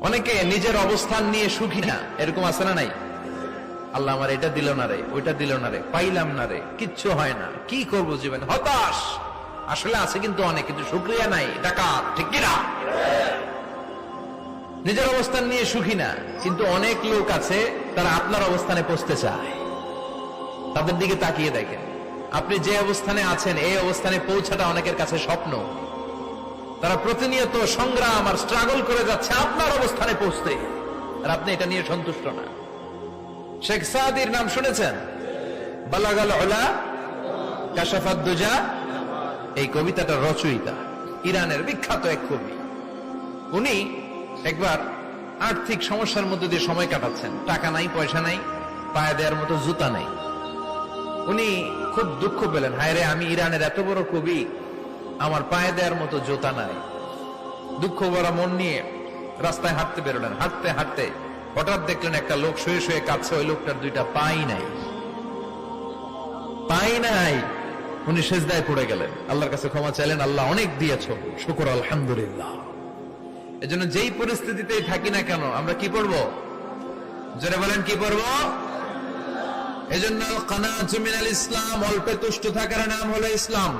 অনেকে নিজের অবস্থান নিয়ে সুখী না, এরকম আছে না নাই? আল্লাহ আমার এটা দিল না রে, ওইটা দিল না রে, পাইলাম না রে, কিচ্ছু হয় না, কি করবো জীবন, হতাশ। আসলে আছে কিন্তু অনেক, কিন্তু শুকরিয়া নাই, ডাকাত, ঠিক কিনা? নিজের অবস্থান নিয়ে সুখী না, কিন্তু অনেক লোক আছে তারা আপনার অবস্থানে পৌঁছতে চায়। তাদের দিকে তাকিয়ে দেখেন, আপনি যে অবস্থানে আছেন এই অবস্থানে পৌঁছাটা অনেকের কাছে স্বপ্ন। তারা প্রতিনিয়ত সংগ্রাম আর স্ট্রাগল করে যাচ্ছে আপনার অবস্থানে পৌঁছতে, আর আপনি এটা নিয়ে সন্তুষ্ট না। শেখ সাদির নাম শুনেছেন? বালাগাল উলা কাশাফাত দুজা, এই কবিতাটা রচয়িতা ইরানের বিখ্যাত এক কবি। উনি একবার আর্থিক সমস্যার মধ্যে দিয়ে সময় কাটাচ্ছেন, টাকা নাই, পয়সা নাই, পায়ে দেওয়ার মতো জুতা নাই। উনি খুব দুঃখ পেলেন, হায় রে, আমি ইরানের এত বড় কবি, আমার পায়ে দেওয়ার মতো জুতা নাই। দুঃখ ভরা মন নিয়ে রাস্তায় হাঁটতে বেরোলেন। হাঁটতে হাঁটতে হঠাৎ দেখলেন একটা লোক শুয়ে শুয়ে কাঁদছে, ওই লোকটার দুইটা পাই নাই, পাই নাই। উনি সেজদায় পড়ে গেলেন, আল্লাহর কাছে ক্ষমা চাইলেন, আল্লাহ অনেক দিয়েছো, শুকর আলহামদুলিল্লাহ। এজন্য যেই পরিস্থিতিতেই থাকি না কেন আমরা কি পড়বো? জোরে বলেন, কি পড়বো? এজন্য কানাআতু মিনাল ইসলাম, অল্পে তুষ্ট থাকার নাম হলো ইসলাম।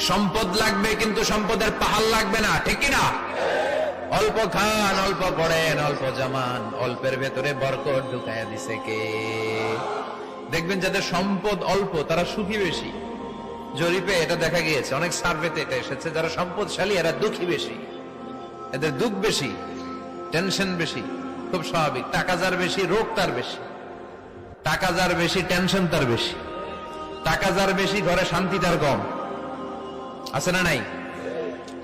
সম্পদ লাগবে কিন্তু সম্পদের পাহাড় লাগবে না, ঠিক কিনা? অল্প খান, অল্প পড়েন, অল্প জামান, অল্পের ভেতরে বরকত ঢুকায়া দিছে কে? দেখবেন যাদের সম্পদ অল্প তারা সুখী বেশি। জরিপে এটা দেখা গিয়েছে, অনেক সার্ভেতে এটা এসেছে, যারা সম্পদশালী এরা দুঃখী বেশি, এদের দুঃখ বেশি, টেনশন বেশি। খুব স্বাভাবিক, টাকা যার বেশি রোগ তার বেশি, টাকা যার বেশি টেনশন তার বেশি, টাকা যার বেশি ঘরে শান্তি তার কম। আছে না নাই?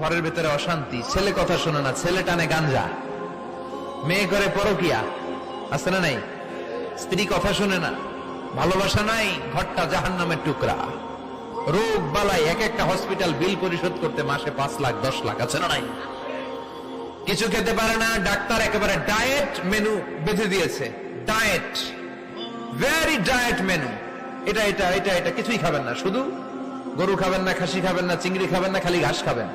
ঘরের ভেতরে অশান্তি, ছেলে কথা শোনে না, ছেলে টানে গাঞ্জা, মেয়ে করে পরকিয়া। আছে না নাই? স্ত্রী কথা শোনে না, ভালোবাসা নাই, ঘরটা জাহান্নামের টুকরা। রোগ বালাই, এক একটা হসপিটাল বিল পরিশোধ করতে মাসে 5 লাখ 10 লাখ। আছে না নাই? কিছু খেতে পারে না, ডাক্তার একেবারে ডায়েট মেনু বেঁধে দিয়েছে। ডায়েট, ভেরি ডায়েট মেনু, এটা এটা এটা এটা কিছুই খাবেন না, শুধু গরু খাবেন না, খাসি খাবেন না, চিংড়ি খাবেন না, খালি ঘাস খাবেন।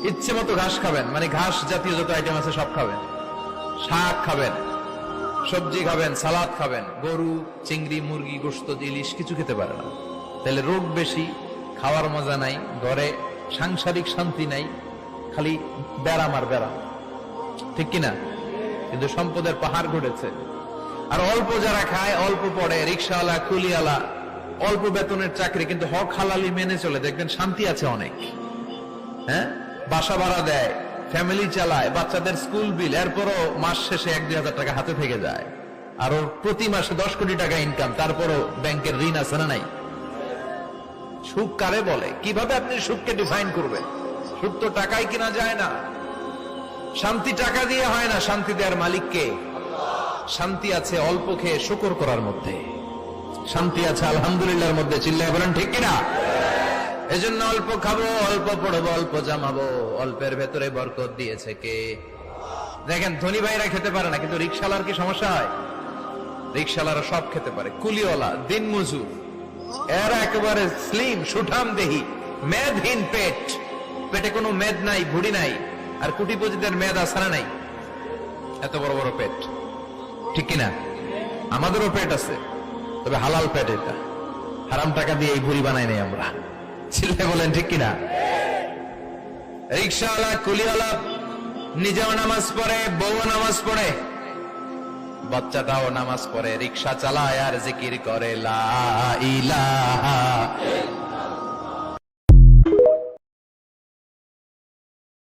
ইচ্ছে মতো ঘাস খাবেন, মানে ঘাস জাতীয় যত আইটেম আছে সব খাবেন। শাক খাবেন, সবজি খাবেন, সালাদ খাবেন। গরু, চিংড়ি, মুরগি, গোশত, ইলিশ কিছু খেতে পারে না। তাহলে রোগ বেশি, খাওয়ার মজা নাই, ঘরে সাংসারিক শান্তি নাই, খালি ব্যারাম আর ব্যারাম, ঠিক কিনা? কিন্তু সম্পদের পাহাড় ঘটেছে। আর অল্প যারা খায়, অল্প পড়ে, রিক্সাওয়ালা, কুলিওয়ালা, অল্প বেতনের চাকরি, কিন্তু হক হালালি মেনে চলে, দেখবেন শান্তি আছে অনেক। হ্যাঁ, বাসা ভাড়া দেয়, ফ্যামিলি চালায়, বাচ্চাদের স্কুল বিল, এরপরও মাস শেষে 1-2 হাজার টাকা হাতে থেকে যায়। আর ওর প্রতি মাসে 10 কোটি টাকা ইনকাম, তারপরও ব্যাংকের ঋণ আছে না নাই? সুখ কারে বলে? কিভাবে আপনি সুখকে ডিফাইন করবেন? সুখ তো টাকায় কিনা যায় না, শান্তি টাকা দিয়ে হয় না, শান্তি দেওয়ার মালিক কে? শান্তি আছে অল্প খেয়ে শুকর করার মধ্যে, শান্তি আছে আলহামদুলিল্লাহর মধ্যে। চিল্লায় বলেন, ঠিক কিনা? এজন্য অল্প খাবো, অল্প পড়বো, অল্প জামাবো, অল্পের ভেতরে বরকত দিয়েছে কে? দেখেন, ধনী ভাইরা খেতে পারে না, কিন্তু রিক্সাওয়ালার কি সমস্যা হয়? রিক্সাওয়ালারা সব খেতে পারে। কুলিওয়ালা, দিন মজুর, এরা একেবারে স্লিম, সুঠাম দেহি, মেদহীন পেট, পেটে কোনো মেদ নাই, ভুড়ি নাই। আর কোটিপতিদের মেদ আসারা নাই, এত বড় বড় পেট, ঠিক কিনা? আমাদেরও পেট আছে, তবে হালাল পেট, এটা হারাম টাকা দিয়ে এই ভুড়ি বানাই নাই আমরা। ছেলে বলেন, ঠিক কিনা? রিক্সাওয়ালা, কুলিওয়ালা নিজেও নামাজ পড়ে, বউ নামাজ পড়ে, বাচ্চাটাও নামাজ পড়ে, রিক্সা চালায় আর জিকির করে লা ইলাহা